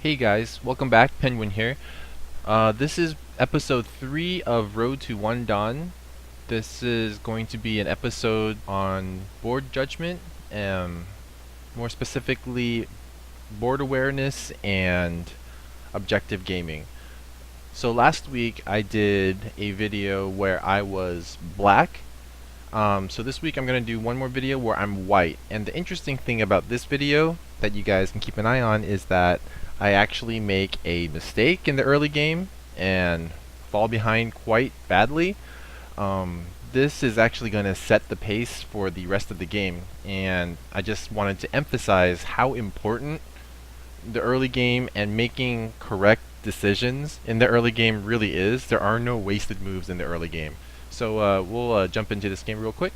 Hey guys, welcome back. Penguin here. This is episode 3 of Road to One Dawn. This is going to be an episode on board judgment, more specifically board awareness and objective gaming. So last week I did a video where I was black. So this week I'm going to do one more video where I'm white. And the interesting thing about this video that you guys can keep an eye on is that I actually make a mistake in the early game and fall behind quite badly. This is actually going to set the pace for the rest of the game, and I just wanted to emphasize how important the early game and making correct decisions in the early game really is. There are no wasted moves in the early game. So we'll jump into this game real quick.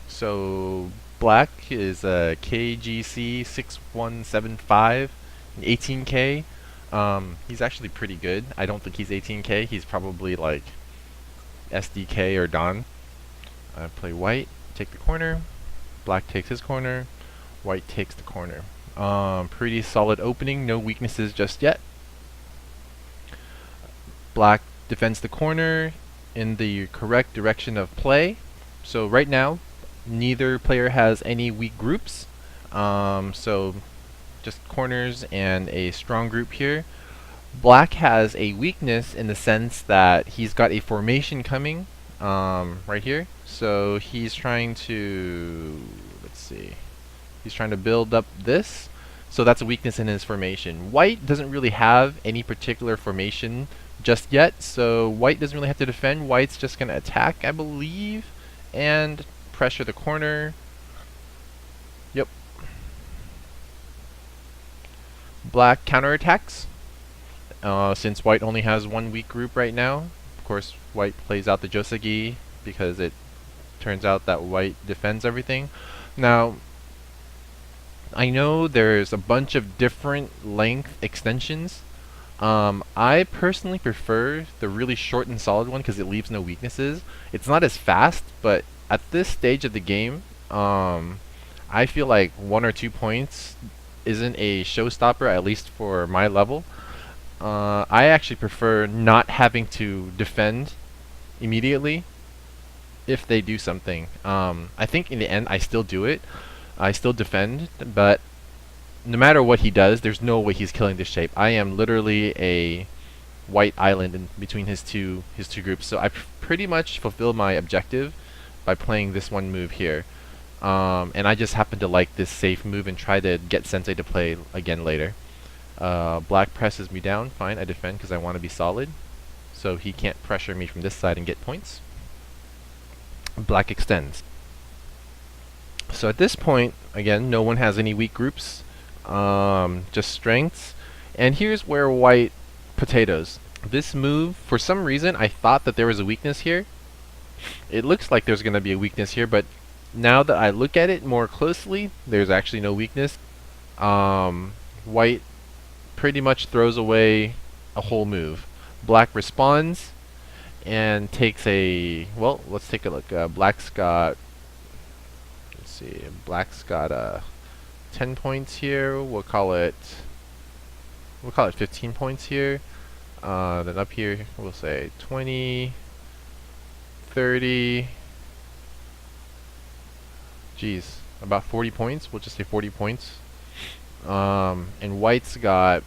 So black is KGC 6175, 18k. He's actually pretty good. I don't think he's 18k. He's probably like SDK or Don. I play white, take the corner. Black takes his corner. White takes the corner. Pretty solid opening. No weaknesses just yet. Black defends the corner in the correct direction of play. So right now, neither player has any weak groups. So just corners and a strong group here. Black has a weakness in the sense that he's got a formation coming right here. So he's trying to, let's see, he's trying to build up this. So that's a weakness in his formation. White doesn't really have any particular formation just yet, so white doesn't really have to defend. White's just going to attack, I believe, and pressure the corner. Yep. Black counterattacks. Since white only has one weak group right now, of course, white plays out the Josagi because it turns out that white defends everything. Now, I know there's a bunch of different length extensions. I personally prefer the really short and solid one because it leaves no weaknesses. It's not as fast, but at this stage of the game, I feel like 1 or 2 points isn't a showstopper, at least for my level. I actually prefer not having to defend immediately if they do something. I think in the end I still do it. I still defend, but no matter what he does, there's no way he's killing this shape. I am literally a white island in between his two groups, so I pretty much fulfill my objective by playing this one move here. And I just happen to like this safe move and try to get Sensei to play again later. Black presses me down. Fine, I defend because I want to be solid, so he can't pressure me from this side and get points. Black extends. So at this point, again, no one has any weak groups. Just strengths. And here's where white potatoes. This move, for some reason, I thought that there was a weakness here. It looks like there's going to be a weakness here, but now that I look at it more closely, there's actually no weakness. White pretty much throws away a whole move. Black responds and takes a, well, let's take a look. Black's got, let's see, Black's got 10 points here. We'll call it 15 points here. Then up here we'll say 20, 30, geez, about 40 points. We'll just say 40 points. And white's got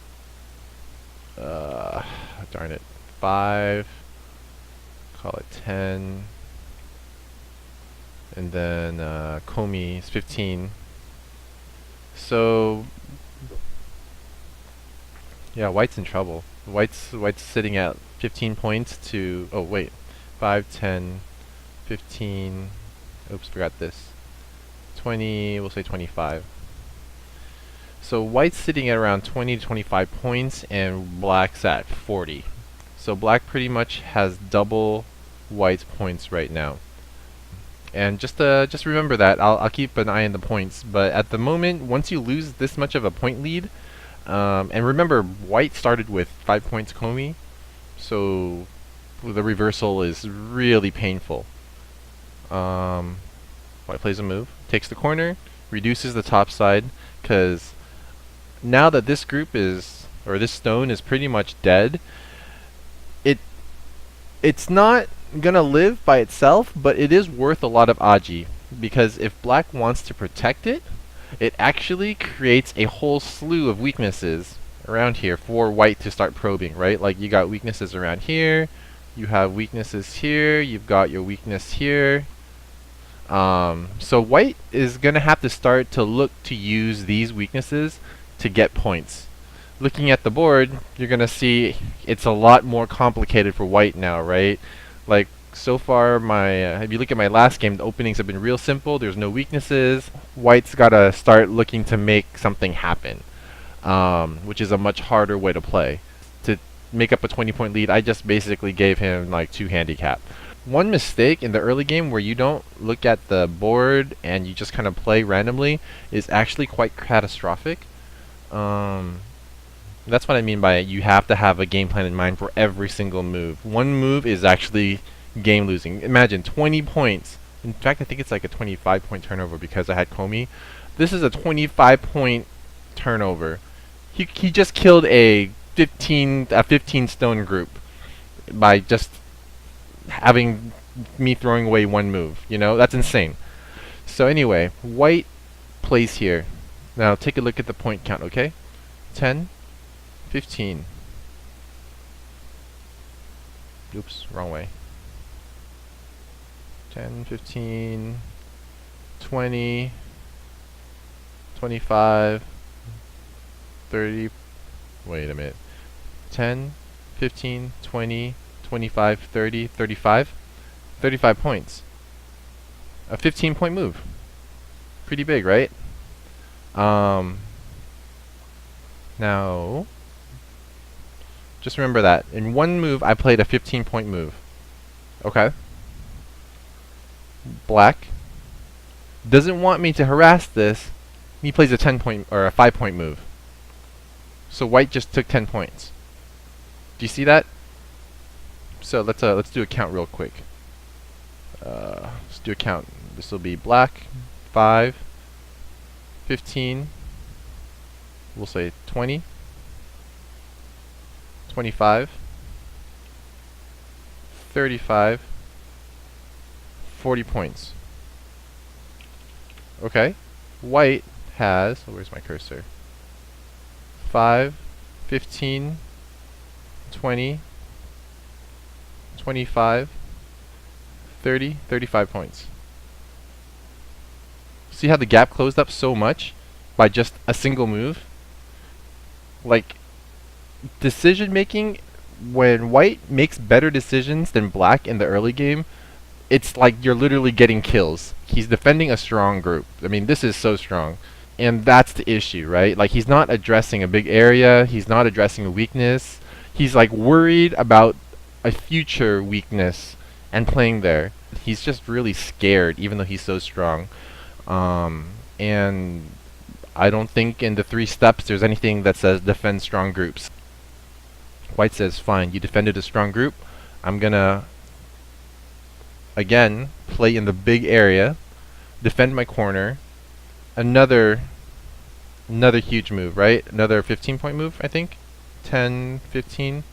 darn it, 5, call it 10, and then Komi's 15. So yeah, white's in trouble. White's sitting at 15 points to, oh wait, 5, 10, 15, oops, forgot this, 20, we'll say 25. So white's sitting at around 20 to 25 points and black's at 40. So black pretty much has double white's points right now. And just remember that. I'll keep an eye on the points, but at the moment, once you lose this much of a point lead, and remember, white started with 5 points Komi, so the reversal is really painful. White plays a move, takes the corner, reduces the top side, because now that this group is, or this stone is pretty much dead, it it's not gonna live by itself, but it is worth a lot of Aji. Because if black wants to protect it, it actually creates a whole slew of weaknesses around here for white to start probing, right? Like you got weaknesses around here, you have weaknesses here, you've got your weakness here. So white is gonna have to start to look to use these weaknesses to get points. Looking at the board, you're gonna see it's a lot more complicated for white now, right? Like so far, if you look at my last game, the openings have been real simple. There's no weaknesses. White's gotta start looking to make something happen, which is a much harder way to play. To make up a 20-point lead, I just basically gave him like 2 handicap. One mistake in the early game where you don't look at the board and you just kind of play randomly is actually quite catastrophic. That's what I mean by you have to have a game plan in mind for every single move. One move is actually game losing. Imagine 20 points. In fact, I think it's like a 25-point turnover because I had Comey. This is a 25-point turnover. He just killed a 15 stone group by just having me throwing away one move. You know, that's insane. So anyway, white plays here. Now take a look at the point count, okay? 10, 15. Oops, wrong way. 10, 15, 20, 25, 30. Wait a minute. 10, 15, 20, 25, 30, 35. 35 points. A 15-point move. Pretty big, right? Now, just remember that. In one move, I played a 15-point move. Okay? Black doesn't want me to harass this. He plays a 10-point or a 5-point move. So white just took 10 points. Do you see that? So let's do a count real quick. Let's do a count. This will be black 5, 15. We'll say 20, 25, 35, 40 points. Okay. White has, where's my cursor? 5, 15, 20, 25, 30, 35 points. See how the gap closed up so much by just a single move? Like, decision making, when white makes better decisions than black in the early game, it's like you're literally getting kills. He's defending a strong group. I mean, this is so strong. And that's the issue, right? Like, he's not addressing a big area. He's not addressing a weakness. He's like worried about a future weakness and playing there. He's just really scared, even though he's so strong. And I don't think in the 3 steps there's anything that says defend strong groups. White says, fine, you defended a strong group. I'm gonna, again, play in the big area, defend my corner. Another huge move, right? Another 15-point move, I think. 10, 15.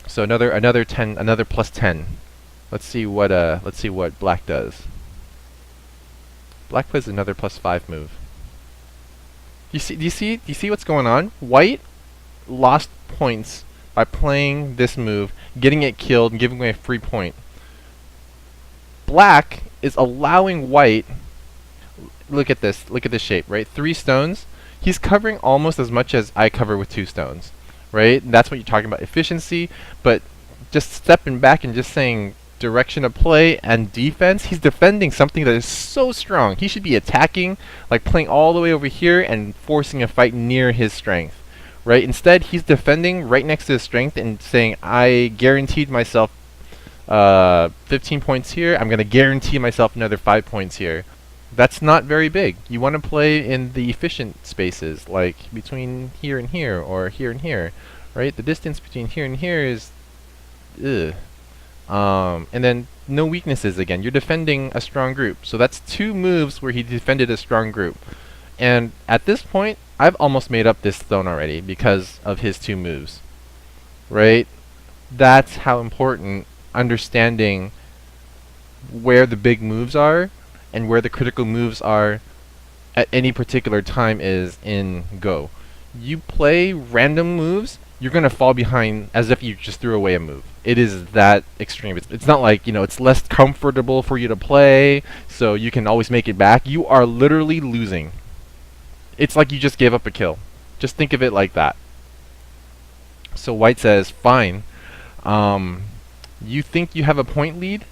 So another 10, another plus 10. Let's see what black does. Black plays another plus 5 move. Do you see what's going on? White lost points by playing this move, getting it killed, and giving away a free point. Black is allowing white. Look at this shape, right? 3 stones. He's covering almost as much as I cover with 2 stones, right? And that's what you're talking about, efficiency. But just stepping back and just saying direction of play and defense, he's defending something that is so strong. He should be attacking, like playing all the way over here and forcing a fight near his strength, right? Instead, he's defending right next to his strength and saying, I guaranteed myself 15 points here. I'm going to guarantee myself another 5 points here. That's not very big. You want to play in the efficient spaces, like between here and here, or here and here, right? The distance between here and here is, ugh. And then no weaknesses again. You're defending a strong group. So that's 2 moves where he defended a strong group. And at this point, I've almost made up this stone already because of his two moves, right? That's how important understanding where the big moves are and where the critical moves are at any particular time is in Go. You play random moves, you're going to fall behind as if you just threw away a move. It is that extreme. It's not like, it's less comfortable for you to play, so you can always make it back. You are literally losing. It's like you just gave up a kill. Just think of it like that. So white says, fine. You think you have a point lead?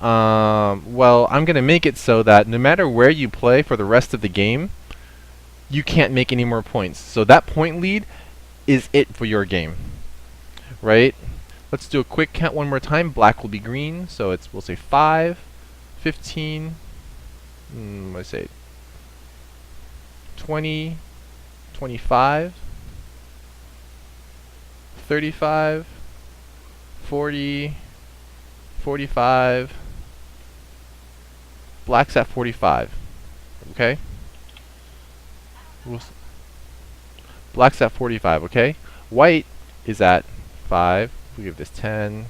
Well, I'm going to make it so that no matter where you play for the rest of the game, you can't make any more points. So that point lead is it for your game, right? Let's do a quick count one more time. Black will be green, so we'll say 5, 15, let's say 20, 25, 35, 40, 45. Black's at 45. Okay? Black's at 45, okay? White is at 5. We give this 10,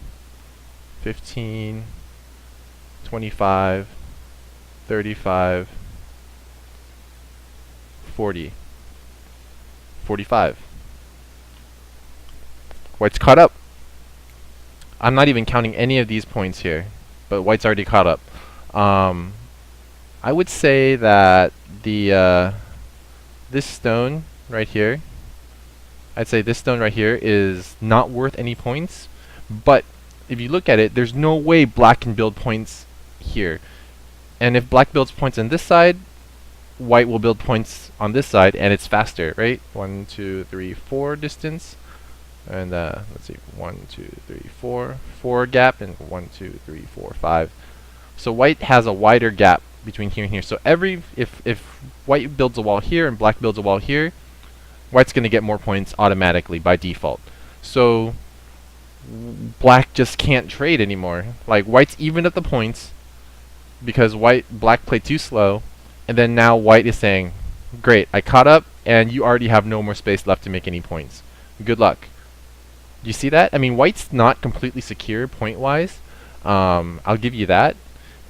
15, 25, 35, 40, 45. White's caught up. I'm not even counting any of these points here, but white's already caught up. I would say that this stone right here, I'd say this stone right here is not worth any points, but if you look at it, there's no way black can build points here. And if black builds points on this side, white will build points on this side, and it's faster, right? 1, 2, 3, 4 distance. And let's see, 1, 2, 3, 4. 4 gap, and 1, 2, 3, 4, 5. So white has a wider gap between here and here. So if white builds a wall here and black builds a wall here, white's going to get more points automatically by default. So black just can't trade anymore. Like, white's even at the points because black played too slow, and then now white is saying, great, I caught up, and you already have no more space left to make any points. Good luck. You see that? I mean, white's not completely secure point-wise. I'll give you that.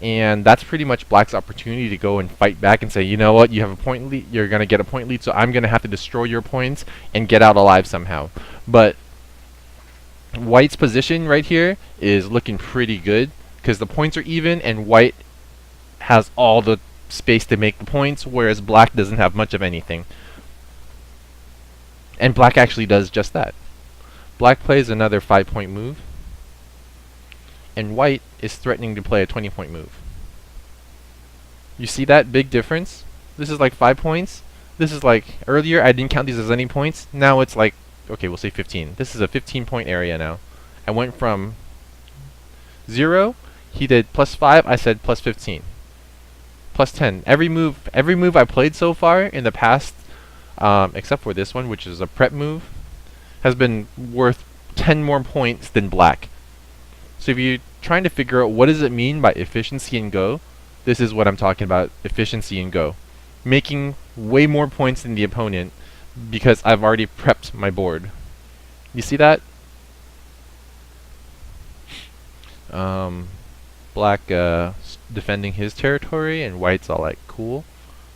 And that's pretty much black's opportunity to go and fight back and say, you know what, you have a point lead, you're going to get a point lead, so I'm going to have to destroy your points and get out alive somehow. But white's position right here is looking pretty good because the points are even and white has all the space to make the points, whereas black doesn't have much of anything. And black actually does just that. Black plays another 5-point move, and white is threatening to play a 20-point move. You see that big difference? This is like 5 points. This is like, earlier I didn't count these as any points. Now it's like, okay, we'll say 15. This is a 15-point area now. I went from 0, he did +5, I said +15. +10. Every move I played so far in the past, except for this one, which is a prep move, has been worth 10 more points than black. So if you're trying to figure out what does it mean by efficiency in Go, this is what I'm talking about, efficiency in Go. Making way more points than the opponent because I've already prepped my board. You see that? Black defending his territory, and white's all like, cool,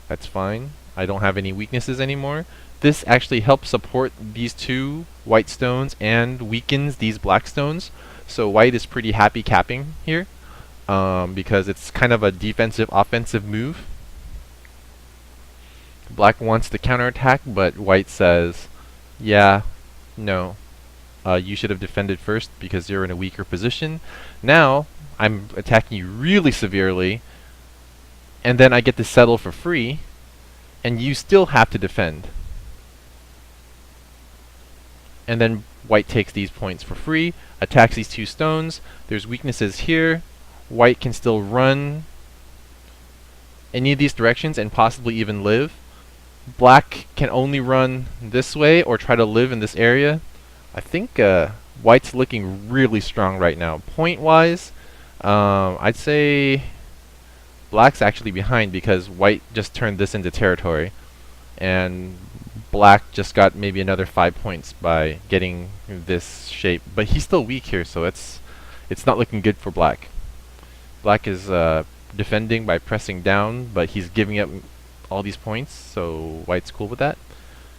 that's fine. I don't have any weaknesses anymore. This actually helps support these two white stones and weakens these black stones. So white is pretty happy capping here because it's kind of a defensive offensive move. Black wants to counterattack, but white says, yeah, no. You should have defended first because you're in a weaker position. Now I'm attacking you really severely, and then I get to settle for free, and you still have to defend. And then white takes these points for free, attacks these two stones. There's weaknesses here. White can still run any of these directions and possibly even live. Black can only run this way or try to live in this area. I think white's looking really strong right now. Point-wise, I'd say black's actually behind because white just turned this into territory. and black just got maybe another 5 points by getting this shape, but he's still weak here, so it's not looking good for black. Black is defending by pressing down, but he's giving up all these points, so white's cool with that.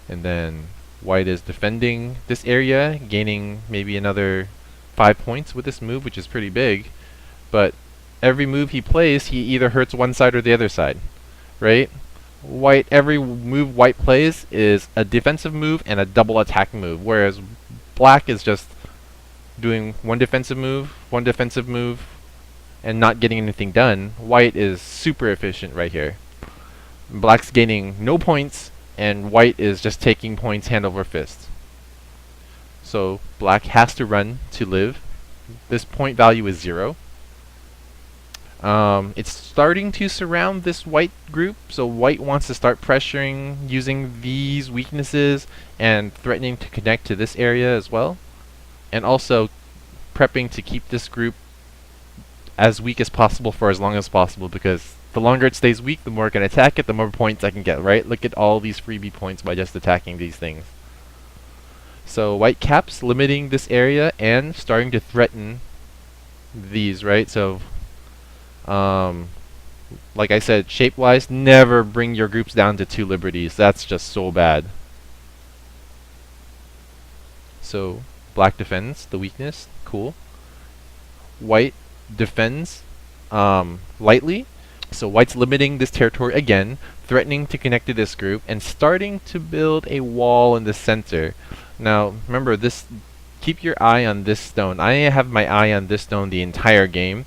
And then white is defending this area, gaining maybe another 5 points with this move, which is pretty big. But every move he plays, he either hurts one side or the other side, right? Every move white plays is a defensive move and a double attack move, whereas black is just doing one defensive move, and not getting anything done. White is super efficient right here. Black's gaining no points, and white is just taking points hand over fist. So black has to run to live. This point value is 0. It's starting to surround this white group, so white wants to start pressuring using these weaknesses and threatening to connect to this area as well, and also prepping to keep this group as weak as possible for as long as possible, because the longer it stays weak, the more I can attack it, the more points I can get, right? Look at all these freebie points by just attacking these things. So white caps, limiting this area and starting to threaten these, right? So like I said, shape-wise, never bring your groups down to 2 liberties. That's just so bad. So black defends the weakness. Cool. White defends lightly. So white's limiting this territory again, threatening to connect to this group, and starting to build a wall in the center. Now, remember this. Keep your eye on this stone. I have my eye on this stone the entire game.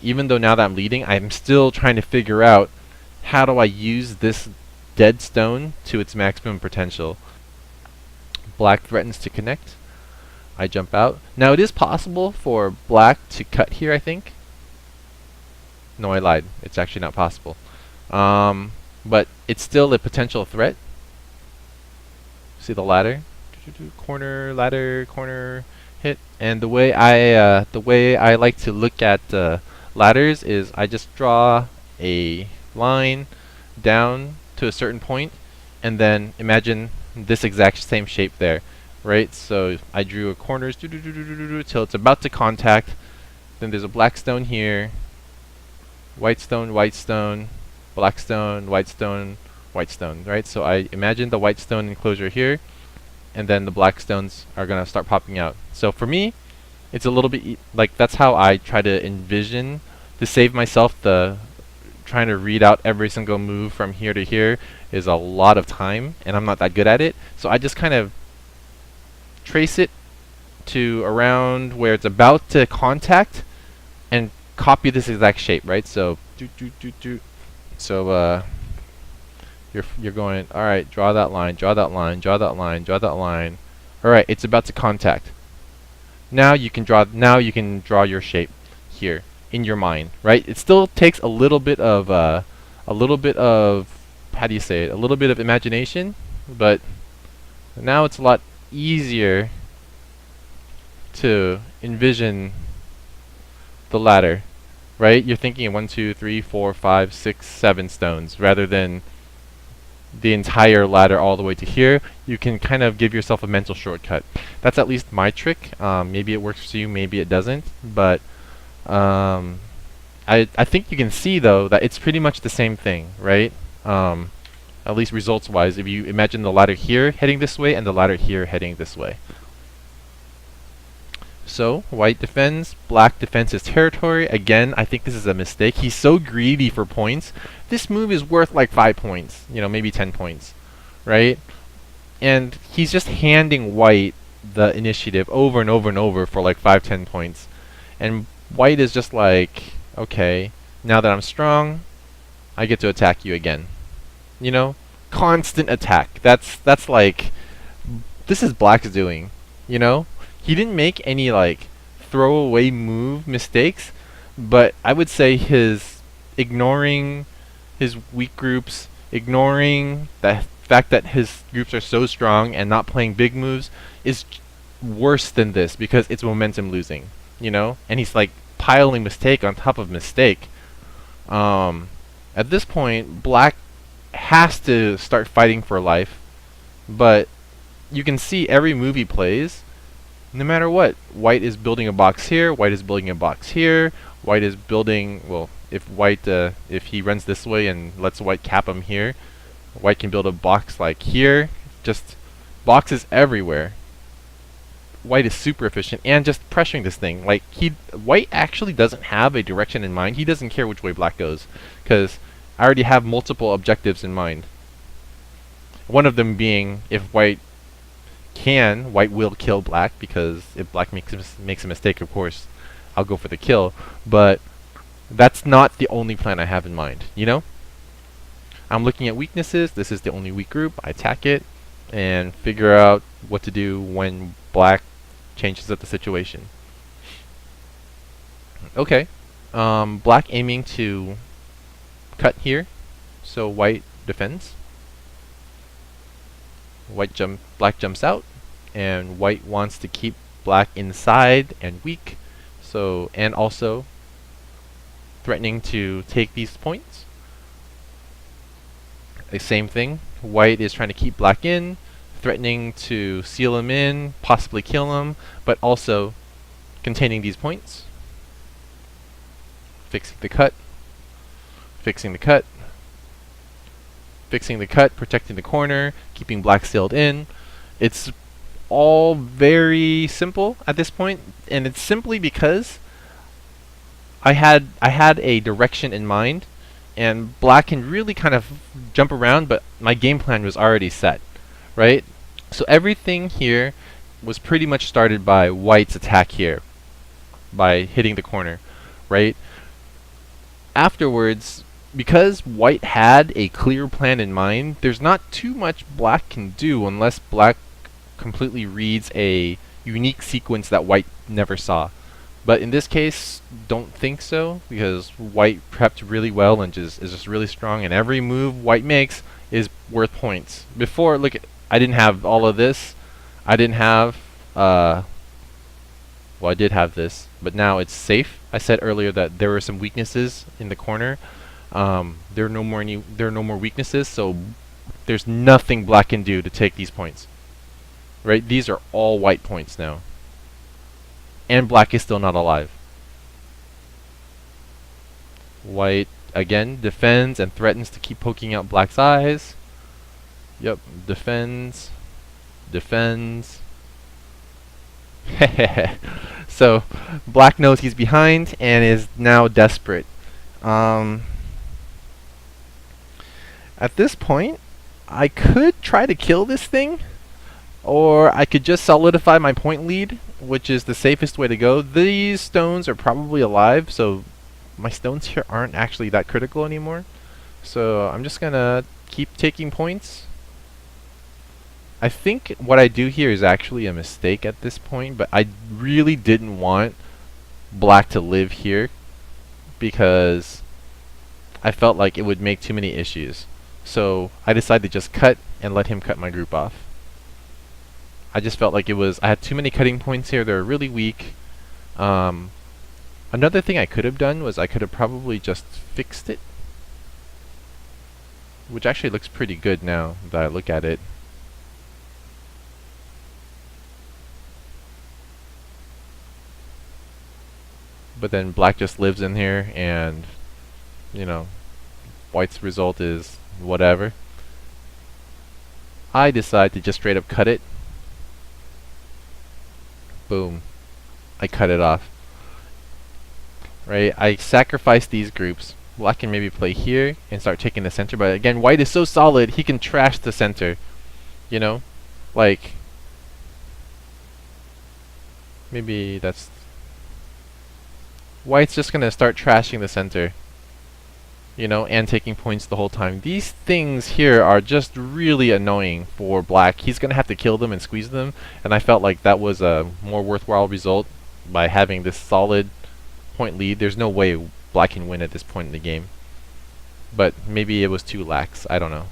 Even though now that I'm leading, I'm still trying to figure out how do I use this dead stone to its maximum potential. Black threatens to connect. I jump out. Now it is possible for black to cut here, I think. No, I lied. It's actually not possible. But it's still a potential threat. See the ladder? Corner, ladder, corner, hit. And the way I like to look at ladders is I just draw a line down to a certain point, and then imagine this exact same shape there, right? So I drew a corners till it's about to contact. Then there's a black stone here, white stone, black stone, white stone, right? So I imagine the white stone enclosure here, and then the black stones are gonna start popping out. So for me, it's a little bit like that's how I try to envision to save myself the trying to read out every single move from here to here is a lot of time, and I'm not that good at it. So I just kind of trace it to around where it's about to contact and copy this exact shape, right? So so you're going, all right, draw that line, draw that line, draw that line, draw that line. All right, it's about to contact. Now you can draw your shape here in your mind, right? It still takes a little bit of how do you say it? A little bit of imagination, but now it's a lot easier to envision the ladder, right? You're thinking 1, 2, 3, 4, 5, 6, 7 stones rather than the entire ladder all the way to here. You can kind of give yourself a mental shortcut. That's at least my trick. Maybe it works for you, maybe it doesn't, but I think you can see though that it's pretty much the same thing, right? At least results wise, if you imagine the ladder here heading this way and the ladder here heading this way. So white defends, black defends his territory. Again, I think this is a mistake. He's so greedy for points. This move is worth like 5 points, maybe 10 points, right? And he's just handing white the initiative over and over and over for like 5, 10 points. And white is just like, okay, now that I'm strong, I get to attack you again. Constant attack. That's like, this is black's doing, He didn't make any like throwaway move mistakes, but I would say his ignoring his weak groups, ignoring the fact that his groups are so strong and not playing big moves is worse than this because it's momentum losing, and he's like piling mistake on top of mistake. At this point, black has to start fighting for life. But you can see every move he plays, no matter what, white is building a box here, white is building a box here, white is building, well, if white, if he runs this way and lets white cap him here, white can build a box like here, just boxes everywhere. White is super efficient and just pressuring this thing. Like, white actually doesn't have a direction in mind. He doesn't care which way black goes, because I already have multiple objectives in mind. One of them being, if white will kill black, because if black makes a mistake, of course, I'll go for the kill. But that's not the only plan I have in mind, you know? I'm looking at weaknesses. This is the only weak group. I attack it and figure out what to do when black changes up the situation. Okay. Black aiming to cut here, so white defends. Black jumps out, and white wants to keep black inside and weak, so, and also threatening to take these points. The same thing, white is trying to keep black in, threatening to seal him in, possibly kill him, but also containing these points. Fixing the cut, fixing the cut, fixing the cut, protecting the corner, keeping black sealed in. It's all very simple at this point, and it's simply because I had a direction in mind, and black can really kind of jump around, but my game plan was already set, right? So everything here was pretty much started by white's attack here, by hitting the corner, right? Afterwards, because white had a clear plan in mind, there's not too much black can do unless black completely reads a unique sequence that white never saw. But in this case, don't think so, because white prepped really well and is just really strong, and every move white makes is worth points. Before, look, I didn't have all of this. I didn't have, well, I did have this, but now it's safe. I said earlier that there were some weaknesses in the corner. There are no more weaknesses, so there's nothing black can do to take these points. Right? These are all white points now. And black is still not alive. White, again, defends and threatens to keep poking out black's eyes. Yep, defends. Defends. So, black knows he's behind and is now desperate. At this point, I could try to kill this thing, or I could just solidify my point lead, which is the safest way to go. These stones are probably alive, so my stones here aren't actually that critical anymore. So I'm just gonna keep taking points. I think what I do here is actually a mistake at this point, but I really didn't want black to live here because I felt like it would make too many issues. So I decided to just cut and let him cut my group off. I just felt like I had too many cutting points here. They're really weak. Another thing I could have done was I could have probably just fixed it, which actually looks pretty good now that I look at it. But then black just lives in here, and you know, white's result is whatever. I decide to just straight up cut it. Boom. I cut it off. Right? I sacrifice these groups. Black can maybe play here and start taking the center, but again, white is so solid, he can trash the center. You know? Like, maybe that's... White's just gonna start trashing the center. You know, and taking points the whole time. These things here are just really annoying for black. He's gonna have to kill them and squeeze them, and I felt like that was a more worthwhile result by having this solid point lead. There's no way black can win at this point in the game. But maybe it was too lax. I don't know.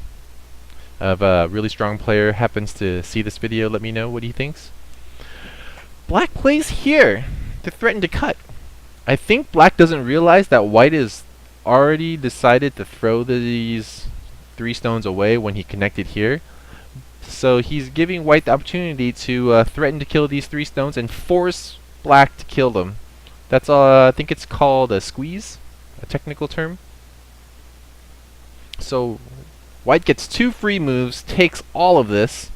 If a really strong player happens to see this video, let me know what he thinks. Black plays here to threaten to cut. I think black doesn't realize that white is already decided to throw these 3 stones away when he connected here. So he's giving white the opportunity to threaten to kill these 3 stones and force black to kill them. That's I think it's called a squeeze, a technical term. So white gets 2 free moves, takes all of this,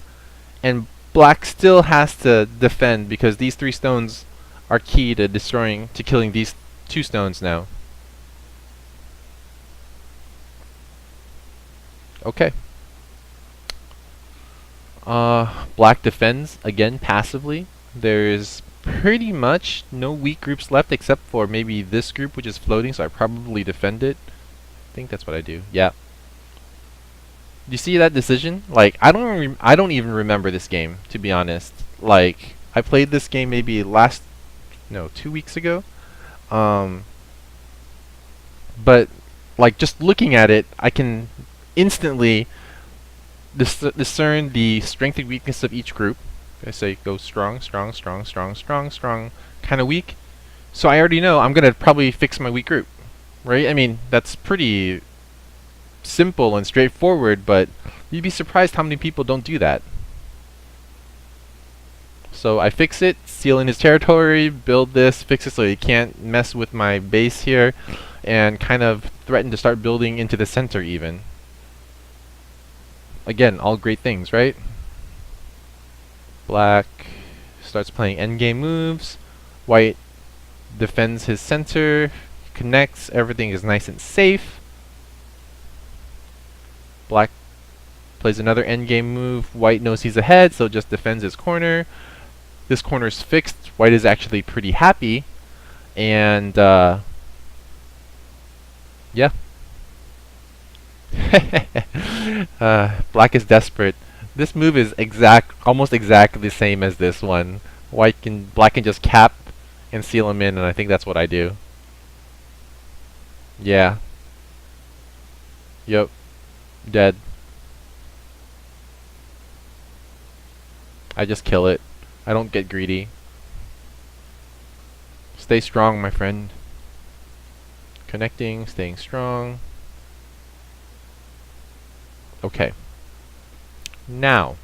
and black still has to defend because these 3 stones are key to killing these 2 stones now. Okay. Black defends again passively. There's pretty much no weak groups left except for maybe this group, which is floating, so I probably defend it. I think that's what I do. Yeah. Do you see that decision? Like, I don't even remember this game, to be honest. Like, I played this game maybe 2 weeks ago. But like just looking at it, I can instantly discern the strength and weakness of each group. I say go strong, strong, strong, strong, strong, strong, kind of weak. So I already know I'm gonna probably fix my weak group, right? I mean, that's pretty simple and straightforward, but you'd be surprised how many people don't do that. So I fix it, seal in his territory, build this, fix it so he can't mess with my base here, and kind of threaten to start building into the center even. Again, all great things, right? Black starts playing endgame moves. White defends his center, connects, everything is nice and safe. Black plays another endgame move. White knows he's ahead, so just defends his corner. This corner's fixed. White is actually pretty happy. And, yeah. Black is desperate. This move is almost exactly the same as this one. Black can just cap and seal him in, and I think that's what I do. Yeah. Yep. Dead. I just kill it. I don't get greedy. Stay strong, my friend. Connecting, staying strong. Okay. Now,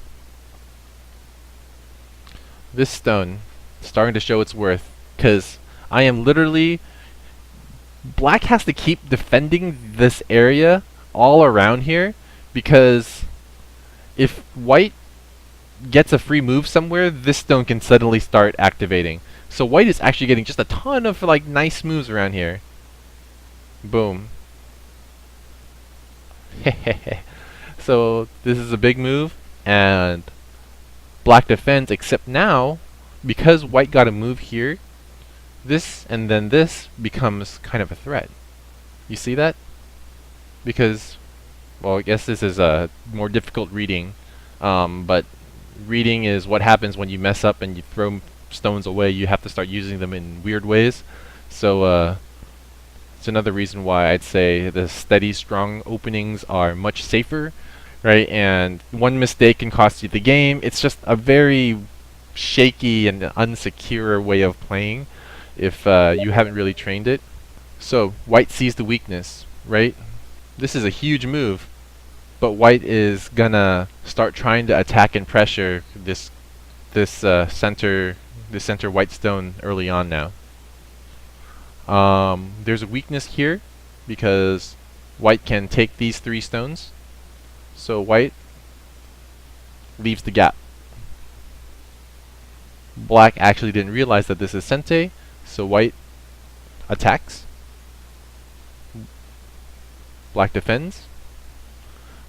this stone starting to show its worth, because I am literally... Black has to keep defending this area all around here, because if white gets a free move somewhere, this stone can suddenly start activating. So white is actually getting just a ton of like nice moves around here. Boom. So this is a big move, and black defends, except now, because white got a move here, this and then this becomes kind of a threat. You see that? Because, well, I guess this is a more difficult reading, but reading is what happens when you mess up and you throw stones away. You have to start using them in weird ways. So it's another reason why I'd say the steady, strong openings are much safer, right? And one mistake can cost you the game. It's just a very shaky and unsecure way of playing if you haven't really trained it. So white sees the weakness, right? This is a huge move, but white is gonna start trying to attack and pressure this center white stone early on now. There's a weakness here because white can take these 3 stones, so white leaves the gap. Black actually didn't realize that this is sente, so white attacks. Black defends.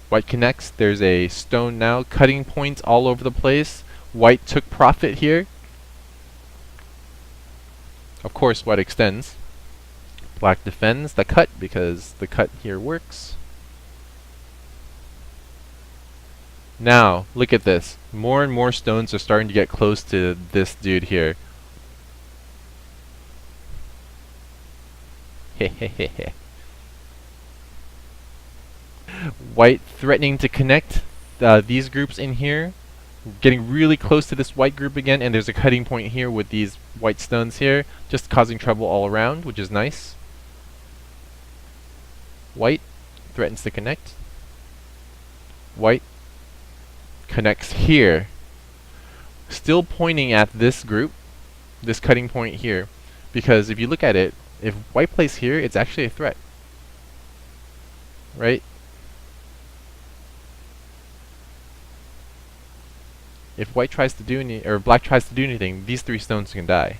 White connects. There's a stone now, cutting points all over the place. White took profit here. Of course, white extends. Black defends the cut because the cut here works. Now, look at this. More and more stones are starting to get close to this dude here. Hehehehe. White threatening to connect these groups in here. Getting really close to this white group again, and there's a cutting point here with these white stones here, just causing trouble all around, which is nice. White threatens to connect. White connects here, still pointing at this group, this cutting point here, because if you look at it, if white plays here, it's actually a threat, right? If white tries to do or black tries to do anything, these 3 stones can die.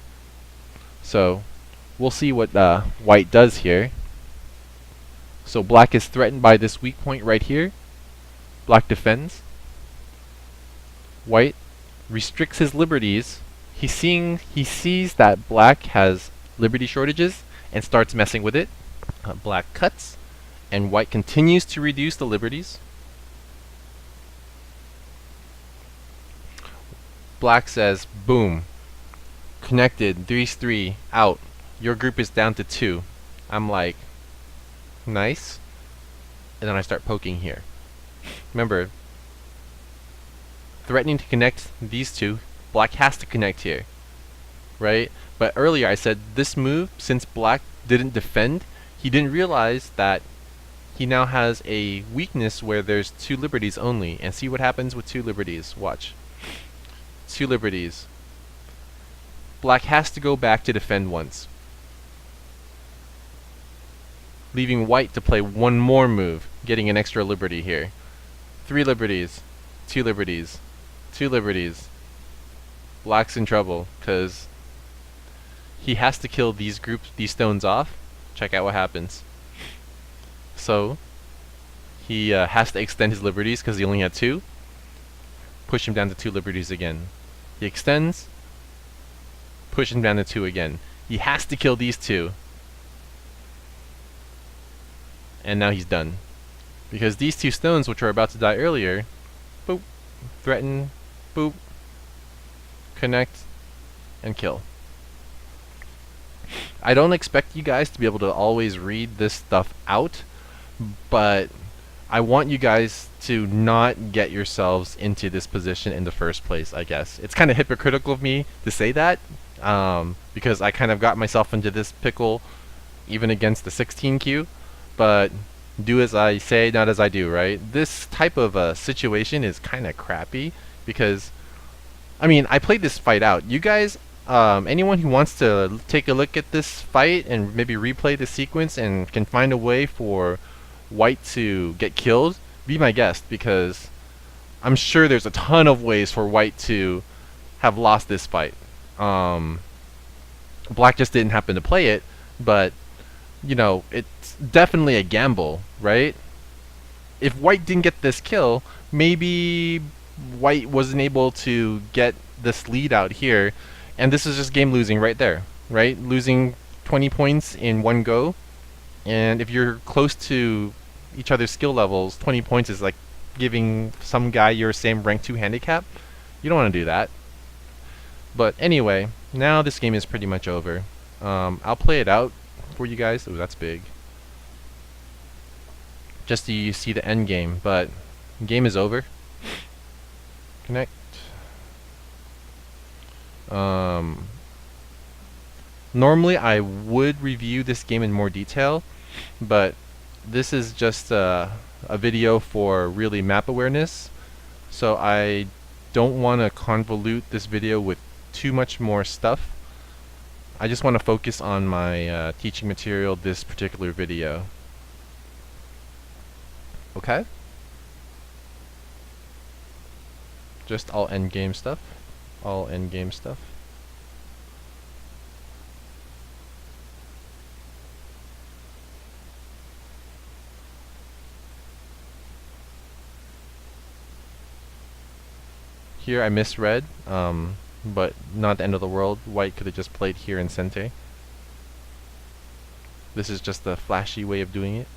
So we'll see what white does here. So black is threatened by this weak point right here. Black defends. White restricts his liberties. He sees that black has liberty shortages and starts messing with it. Black cuts, and white continues to reduce the liberties. Black says, boom, connected, these 3, out. Your group is down to 2. I'm like, nice. And then I start poking here. Remember, threatening to connect these 2, black has to connect here, right? But earlier I said this move, since black didn't defend, he didn't realize that he now has a weakness where there's 2 liberties only. And see what happens with 2 liberties. Watch. 2 liberties. Black has to go back to defend once, leaving white to play one more move, getting an extra liberty here. 3 liberties. 2 liberties. 2 liberties. Black's in trouble, because he has to kill these stones off. Check out what happens. So he has to extend his liberties because he only had 2. Push him down to 2 liberties again. He extends. Push him down to 2 again. He has to kill these 2. And now he's done. Because these 2 stones, which were about to die earlier, boop, threaten, boop, connect, and kill. I don't expect you guys to be able to always read this stuff out, but I want you guys to not get yourselves into this position in the first place, I guess. It's kind of hypocritical of me to say that, because I kind of got myself into this pickle even against the 16Q, but do as I say, not as I do, right? This type of situation is kind of crappy, because, I mean, I played this fight out. You guys, anyone who wants to take a look at this fight and maybe replay the sequence and can find a way for white to get killed, be my guest, because I'm sure there's a ton of ways for white to have lost this fight. Black just didn't happen to play it, but you know, it's definitely a gamble, right? If white didn't get this kill, maybe white wasn't able to get this lead out here, and this is just game losing right there, right? Losing 20 points in one go, and if you're close to each other's skill levels, 20 points is like giving some guy your same rank 2 handicap. You don't want to do that. But anyway, now this game is pretty much over. I'll play it out for you guys. Oh, that's big. Just so you see the end game, but game is over. Connect. Normally I would review this game in more detail, but this is just a video for really map awareness, so I don't want to convolute this video with too much more stuff. I just want to focus on my teaching material this particular video. Okay? Just all endgame stuff. All endgame stuff. Here I misread, but not the end of the world. White could have just played here in Sente. This is just a flashy way of doing it.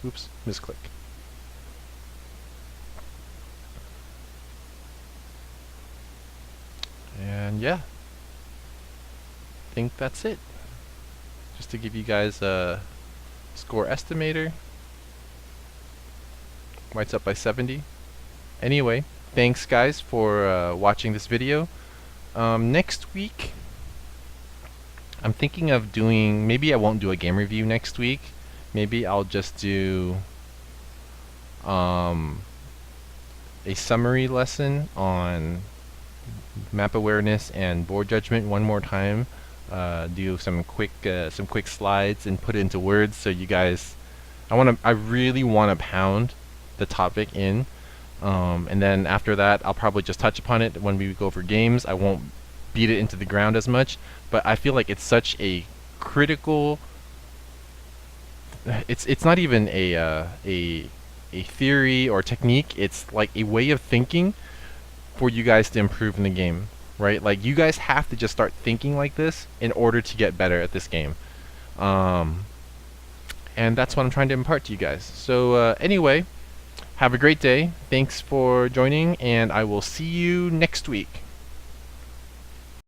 Oops, misclick. And yeah, I think that's it. Just to give you guys a score estimator. White's up by 70. Anyway, thanks guys for watching this video. Next week, I'm thinking of doing, maybe I won't do a game review next week. Maybe I'll just do a summary lesson on map awareness and board judgment one more time. Do some quick slides and put it into words so you guys. I really want to pound the topic in, and then after that, I'll probably just touch upon it when we go over games. I won't beat it into the ground as much, but I feel like it's such a critical. It's not even a theory or technique. It's like a way of thinking for you guys to improve in the game, right? Like you guys have to just start thinking like this in order to get better at this game. Um, and that's what I'm trying to impart to you guys. So anyway, have a great day. Thanks for joining, and I will see you next week.